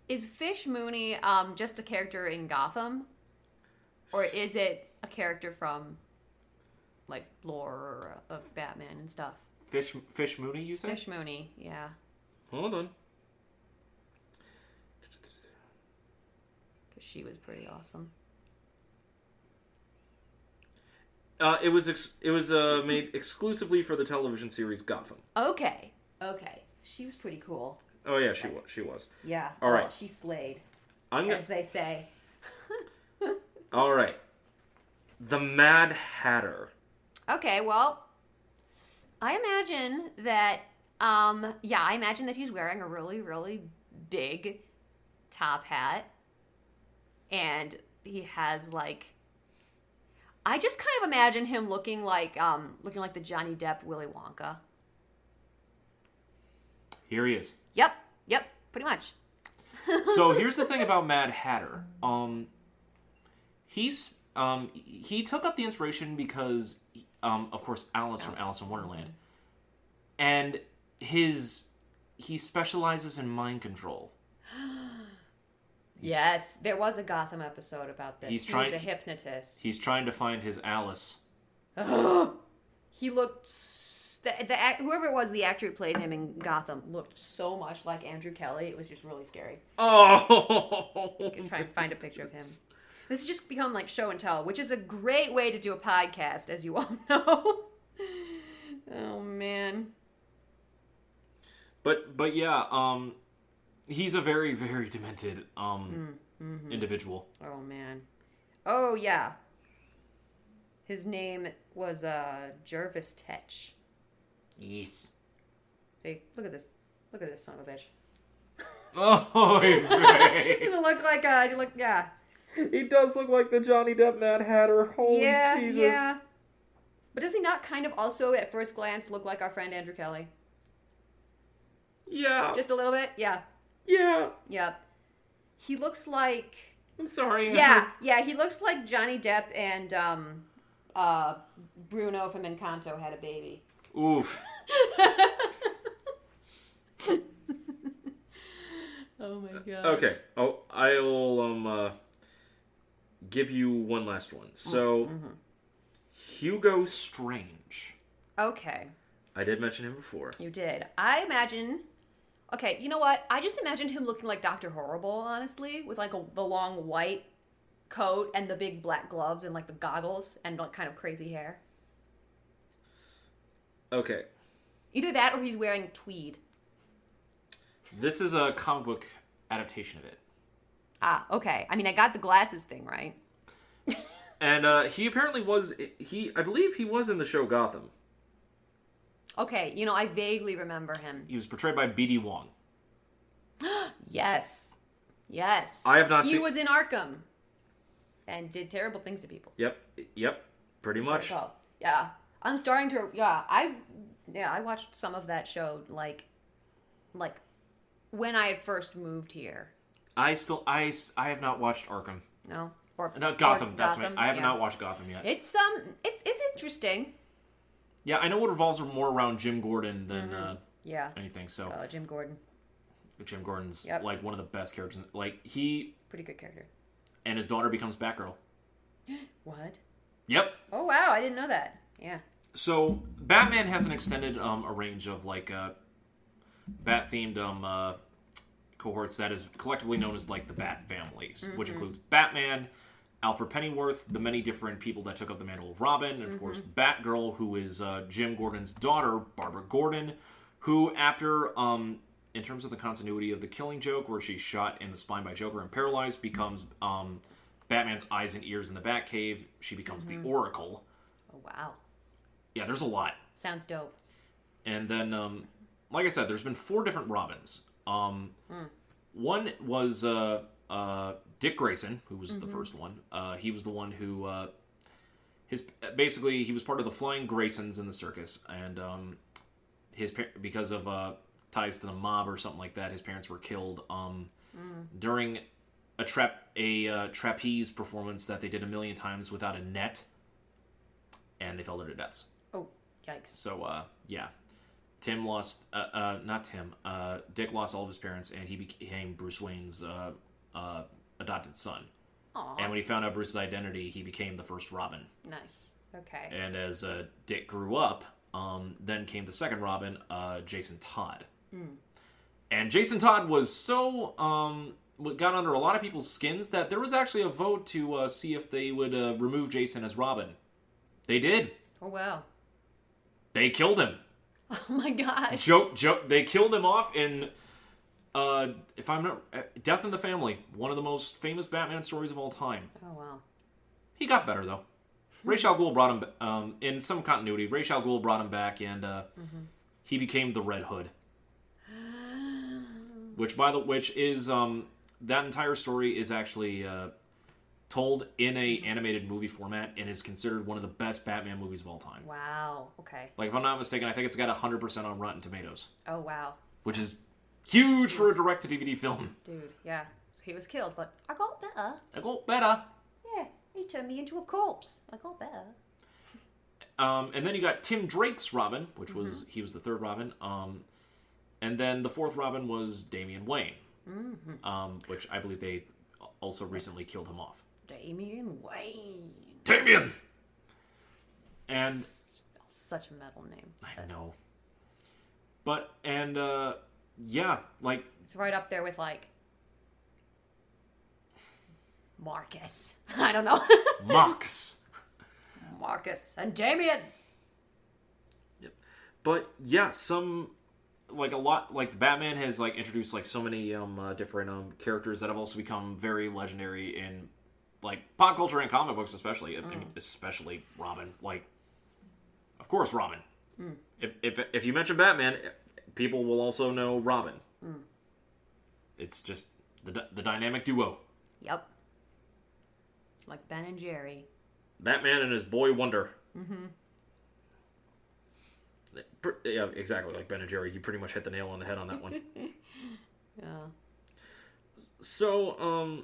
Is Fish Mooney just a character in Gotham, or is it a character from like lore of Batman and stuff? Fish Mooney, you said? Fish Mooney, yeah. Hold on. Because she was pretty awesome. It was made exclusively for the television series Gotham. Okay. She was pretty cool. Oh yeah, she was. Yeah. All right. She slayed, as they say. All right. The Mad Hatter. Okay, well, I imagine that. I imagine that he's wearing a really, really big top hat, and he has like. I just kind of imagine him looking like the Johnny Depp Willy Wonka. Here he is. Yep, pretty much. So here's the thing about Mad Hatter. He took up the inspiration because, of course, Alice from Alice in Wonderland, and he specializes in mind control. Yes, there was a Gotham episode about this. He's a hypnotist. He's trying to find his Alice. He looked... whoever it was, the actor who played him in Gotham, looked so much like Andrew Kelly. It was just really scary. Oh! You can try and find a picture of him. This has just become like show and tell, which is a great way to do a podcast, as you all know. Oh, man. But yeah, he's a very, very demented individual. Oh, man. Oh, yeah. His name was Jervis Tetch. Yes. Hey, look at this. Look at this son of a bitch. Oh, You look like yeah. He does look like the Johnny Depp Mad Hatter. Holy Jesus. Yeah. But does he not kind of also, at first glance, look like our friend Andrew Kelly? Yeah. Just a little bit? Yeah. Yeah. Yeah. He looks like... I'm sorry, Andrew. Yeah, he looks like Johnny Depp and Bruno from Encanto had a baby. Oof. Oh my god. Okay. Oh, I'll give you one last one. So, Hugo Strange. Okay. I did mention him before. You did. I imagine... Okay, you know what? I just imagined him looking like Dr. Horrible, honestly, with like the long white coat and the big black gloves and like the goggles and like kind of crazy hair. Okay. Either that or he's wearing tweed. This is a comic book adaptation of it. Ah, okay. I mean, I got the glasses thing right. And he apparently was... I believe he was in the show Gotham. Okay, you know, I vaguely remember him. He was portrayed by B.D. Wong. Yes. I have not seen... He was in Arkham. And did terrible things to people. Yep. Pretty much. Yeah. I'm starting to... I watched some of that show, like when I had first moved here. I have not watched Arkham. No? No, Gotham. That's Gotham, right. I have not watched Gotham yet. It's interesting. Yeah, I know it revolves more around Jim Gordon than anything. So Jim Gordon. Jim Gordon's like one of the best characters. Like pretty good character. And his daughter becomes Batgirl. What? Yep. Oh wow, I didn't know that. Yeah. So Batman has an extended a range of like bat themed cohorts that is collectively known as like the Bat families, which includes Batman, Alfred Pennyworth, the many different people that took up the mantle of Robin, and of course Batgirl, who is Jim Gordon's daughter, Barbara Gordon, who after, in terms of the continuity of The Killing Joke, where she's shot in the spine by Joker and paralyzed, becomes Batman's eyes and ears in the Batcave. She becomes the Oracle. Oh, wow. Yeah, there's a lot. Sounds dope. And then, like I said, there's been 4 different Robins. One was Dick Grayson, who was the first one. He was the one who basically he was part of the Flying Graysons in the circus, and because of ties to the mob or something like that, his parents were killed during a trapeze performance that they did a million times without a net, and they fell to their deaths. Oh, yikes! So yeah. Tim lost, not Tim, Dick lost all of his parents, and he became Bruce Wayne's adopted son. Aww. And when he found out Bruce's identity, he became the first Robin. Nice. Okay. And as Dick grew up, then came the second Robin, Jason Todd. And Jason Todd was so, got under a lot of people's skins that there was actually a vote to see if they would remove Jason as Robin. They did. Oh, wow. They killed him. Oh my gosh. Joke. They killed him off in, if I'm not, Death in the Family, one of the most famous Batman stories of all time. Oh, wow. He got better, though. Ra's al Ghul brought him, in some continuity, Ra's al Ghul brought him back, and he became the Red Hood. Which is, that entire story is actually told in a animated movie format and is considered one of the best Batman movies of all time. Wow. Okay. Like, if I'm not mistaken, I think it's got 100% on Rotten Tomatoes. Oh, wow. Which is huge for a direct-to-DVD film. Dude, yeah. He was killed, but I got better. I got better. Yeah, he turned me into a corpse. I got better. And then you got Tim Drake's Robin, which was, he was the third Robin. And then the fourth Robin was Damian Wayne, which I believe they also recently killed him off. Damian Wayne. Damian! And... Such a metal name. I know. But, and, yeah, like... It's right up there with, like... Marcus. I don't know. Marcus. Marcus and Damian. Yep. But, yeah, some... Like, a lot... Like, Batman has, like, introduced, like, so many, different, characters that have also become very legendary in... Like, pop culture and comic books especially. I mean, especially Robin. Like, of course Robin. If you mention Batman, people will also know Robin. It's just the dynamic duo. Yep. Like Ben and Jerry. Batman and his boy Wonder. Yeah, exactly. Like Ben and Jerry. You pretty much hit the nail on the head on that one. Yeah. So,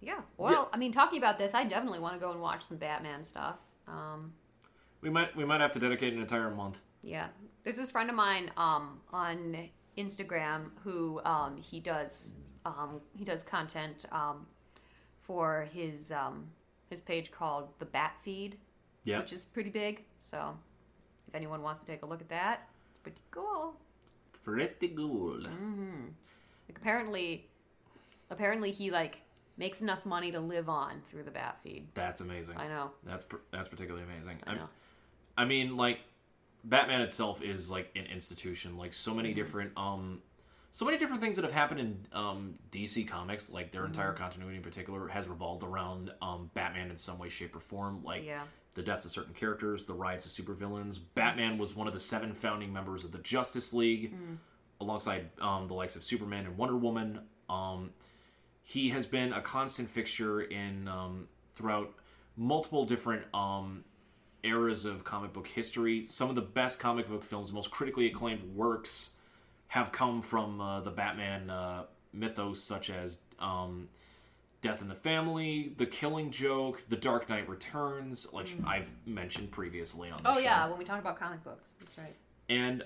yeah. Well, I mean, talking about this, I definitely want to go and watch some Batman stuff. we might have to dedicate an entire month. Yeah. There's this friend of mine on Instagram who he does content for his page called The Bat Feed, which is pretty big. So if anyone wants to take a look at that, it's pretty cool. Pretty cool. Like apparently he like makes enough money to live on through the Bat Feed. That's amazing. I know. That's particularly amazing. I know. I mean, like, Batman itself is like an institution. Like, so many different things that have happened in DC Comics, like their entire continuity in particular, has revolved around Batman in some way, shape, or form. Like the deaths of certain characters, the rise of supervillains. Batman was one of the 7 founding members of the Justice League, alongside the likes of Superman and Wonder Woman. He has been a constant fixture in throughout multiple different eras of comic book history. Some of the best comic book films, most critically acclaimed works, have come from the Batman mythos, such as Death in the Family, The Killing Joke, The Dark Knight Returns, which I've mentioned previously on the show. Oh yeah, when we talked about comic books. That's right. And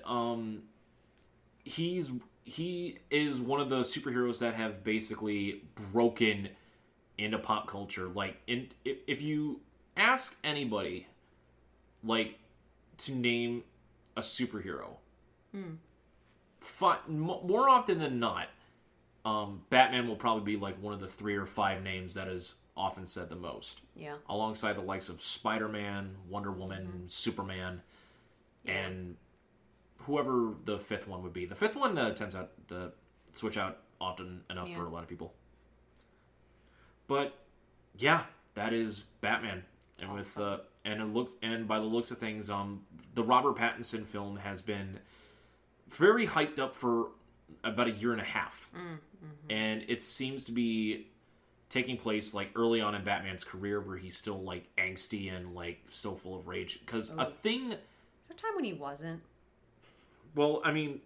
he is one of the superheroes that have basically broken into pop culture. Like, if you ask anybody, like, to name a superhero, more often than not, Batman will probably be like one of the 3 or 5 names that is often said the most. Yeah. Alongside the likes of Spider-Man, Wonder Woman, Superman, and whoever the 5th one would be. The 5th one tends to switch out often enough for a lot of people. But Yeah, that is Batman. And with and by the looks of things, the Robert Pattinson film has been very hyped up for about a year and a half. And it seems to be taking place like early on in Batman's career, where he's still like angsty and like still full of rage. Because a thing. Is there a time when he wasn't? Well, I mean,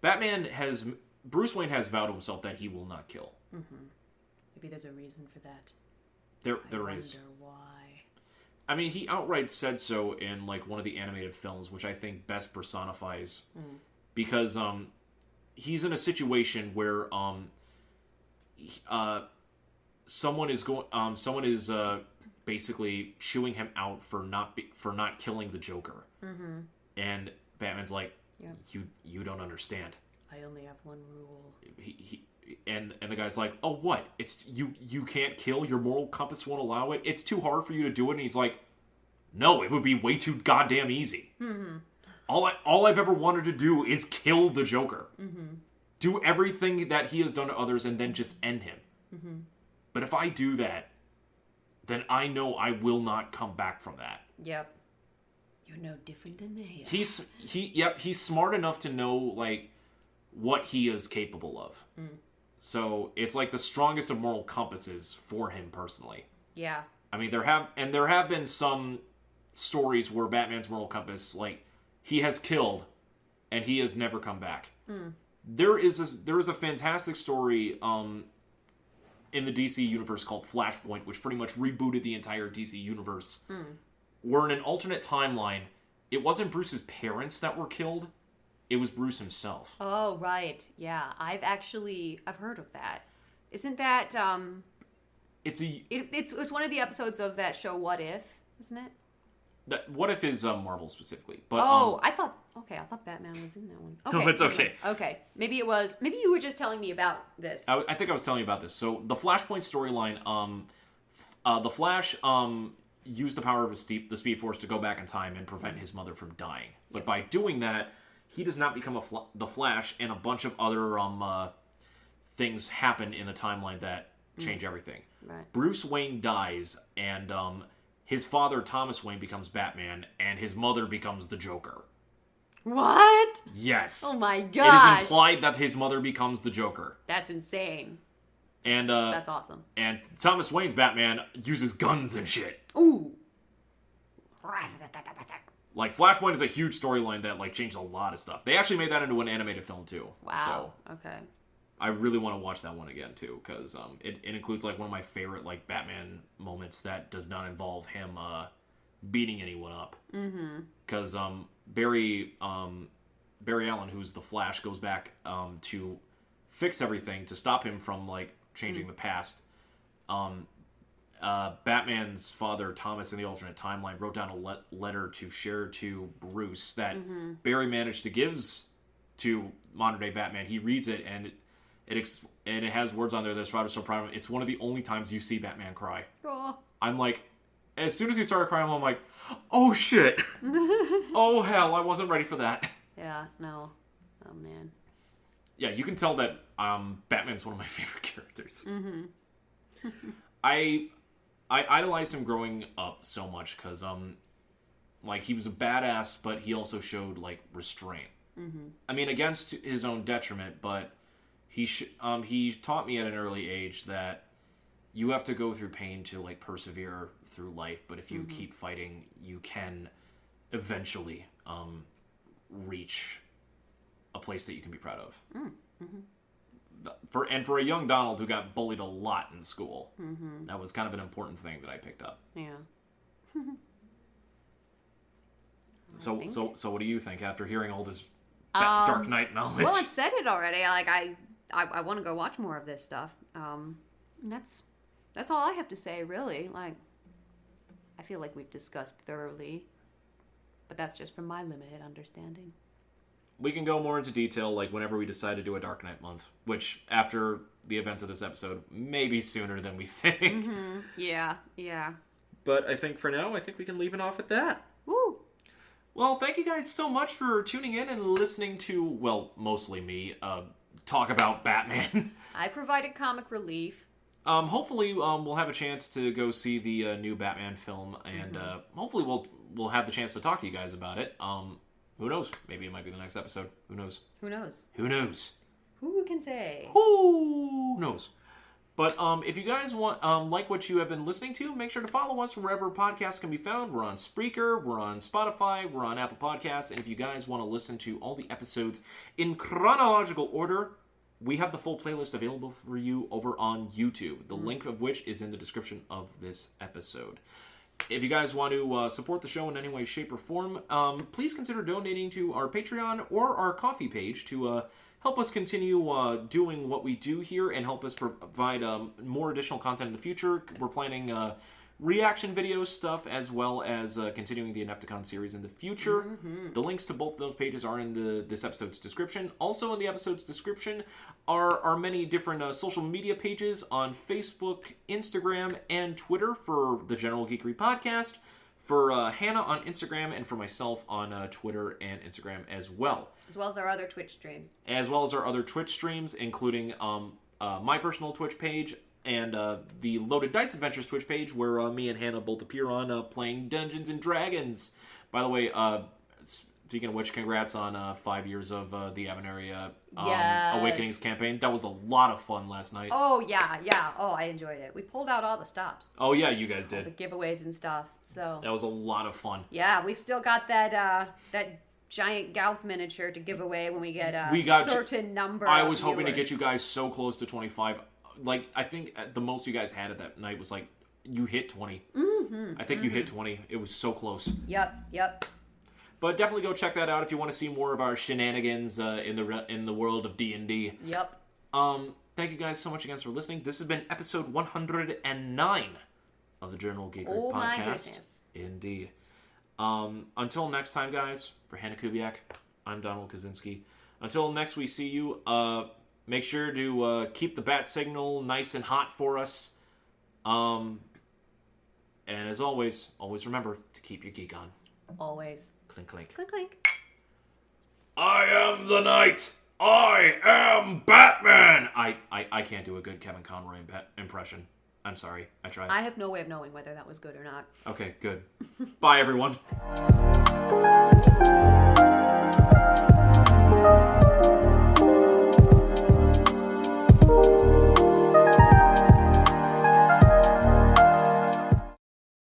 Bruce Wayne has vowed to himself that he will not kill. Maybe there's a reason for that. There I is. wonder why. I mean, he outright said so in like one of the animated films, which I think best personifies, because he's in a situation where someone is basically chewing him out for not killing the Joker, and Batman's like, you don't understand. I only have one rule. And the guy's like, oh, what? It's you can't kill? Your moral compass won't allow it? It's too hard for you to do it? And he's like, no, it would be way too goddamn easy. All I've ever wanted to do is kill the Joker. Do everything that he has done to others and then just end him. But if I do that, then I know I will not come back from that. Yep. You're no different than they are. He's smart enough to know, like, what he is capable of. So it's like the strongest of moral compasses for him personally. Yeah. I mean, there have been some stories where Batman's moral compass, like, he has killed and he has never come back. There is a fantastic story in the DC universe called Flashpoint, which pretty much rebooted the entire DC universe. Where in an alternate timeline, it wasn't Bruce's parents that were killed. It was Bruce himself. Oh, right. Yeah. I've heard of that. Isn't that, It's one of the episodes of that show, What If, isn't it? What If is Marvel specifically. But, I thought Batman was in that one. Okay. No, it's okay. Okay. Maybe you were just telling me about this. I think I was telling you about this. So, the Flashpoint storyline, the Flash, used the power of the Speed Force to go back in time and prevent his mother from dying. But by doing that, he does not become the Flash, and a bunch of other things happen in the timeline that change everything. Right. Bruce Wayne dies, and his father, Thomas Wayne, becomes Batman, and his mother becomes the Joker. What? Yes. Oh my gosh. It is implied that his mother becomes the Joker. That's insane. And that's awesome. And Thomas Wayne's Batman uses guns and shit. Ooh. Like, Flashpoint is a huge storyline that, like, changed a lot of stuff. They actually made that into an animated film, too. Wow. So, okay. I really want to watch that one again, too, because it includes, like, one of my favorite, like, Batman moments that does not involve him beating anyone up. Because Barry Allen, who's the Flash, goes back to fix everything to stop him from, like, changing the past. Batman's father, Thomas, in the alternate timeline, wrote down a letter to share to Bruce that Barry managed to give to modern-day Batman. He reads it, and it has words on there that's rather so proud of him. It's one of the only times you see Batman cry. Aww. I'm like, as soon as he started crying, I'm like, oh, shit. Oh, hell, I wasn't ready for that. Yeah, no. Oh, man. Yeah, you can tell that Batman's one of my favorite characters. I idolized him growing up so much because, like, he was a badass, but he also showed, like, restraint. I mean, against his own detriment, but he taught me at an early age that you have to go through pain to, like, persevere through life, but if you keep fighting, you can eventually reach a place that you can be proud of. For a young Donald who got bullied a lot in school, that was kind of an important thing that I picked up. Yeah. So what do you think after hearing all this Dark Knight knowledge? Well, I've said it already. Like I want to go watch more of this stuff. That's all I have to say, really. Like, I feel like we've discussed thoroughly, but that's just from my limited understanding. We can go more into detail, like, whenever we decide to do a Dark Knight month, which, after the events of this episode, may be sooner than we think. Yeah. But I think for now, we can leave it off at that. Woo! Well, thank you guys so much for tuning in and listening to, well, mostly me, talk about Batman. I provided comic relief. hopefully we'll have a chance to go see the new Batman film, and hopefully we'll have the chance to talk to you guys about it. Who knows? Maybe it might be the next episode. Who knows? Who knows? Who knows? Who can say? Who knows? But if you guys want like what you have been listening to, make sure to follow us wherever podcasts can be found. We're on Spreaker, we're on Spotify, we're on Apple Podcasts, and if you guys want to listen to all the episodes in chronological order, we have the full playlist available for you over on YouTube, the link of which is in the description of this episode. If you guys want to support the show in any way, shape, or form, please consider donating to our Patreon or our Ko-fi page to help us continue doing what we do here and help us provide more additional content in the future. We're planning reaction video stuff as well as continuing the Inepticon series in the future. The links to both of those pages are in this episode's description. Also in the episode's description are our many different social media pages on Facebook, Instagram, and Twitter for the General Geekery Podcast, for Hannah on Instagram, and for myself on Twitter and Instagram as well. As well as our other Twitch streams. As well as our other Twitch streams, including my personal Twitch page and the Loaded Dice Adventures Twitch page, where me and Hannah both appear on playing Dungeons & Dragons. By the way, speaking of which, congrats on 5 years of the Avenaria Awakenings campaign. That was a lot of fun last night. Oh, yeah. Oh, I enjoyed it. We pulled out all the stops. Oh, yeah, you guys did. All the giveaways and stuff. So that was a lot of fun. Yeah, we've still got that giant Gouth miniature to give away when we get a certain number I was of hoping to viewers. get you guys so close to 25. Like, I think the most you guys had at that night was like, you hit 20. I think you hit 20. It was so close. Yep. But definitely go check that out if you want to see more of our shenanigans in the world of D&D. Yep. Thank you guys so much again for listening. This has been episode 109 of the Journal Geekery Podcast. My goodness. Indeed. Until next time, guys, for Hannah Kubiak, I'm Donald Kaczynski. Until next we see you, make sure to keep the bat signal nice and hot for us. And as always remember to keep your geek on. Always. Clink, clink. Clink, clink. I am the Knight. I am Batman. I can't do a good Kevin Conroy impression. I'm sorry. I tried. I have no way of knowing whether that was good or not. Okay, good. Bye, everyone.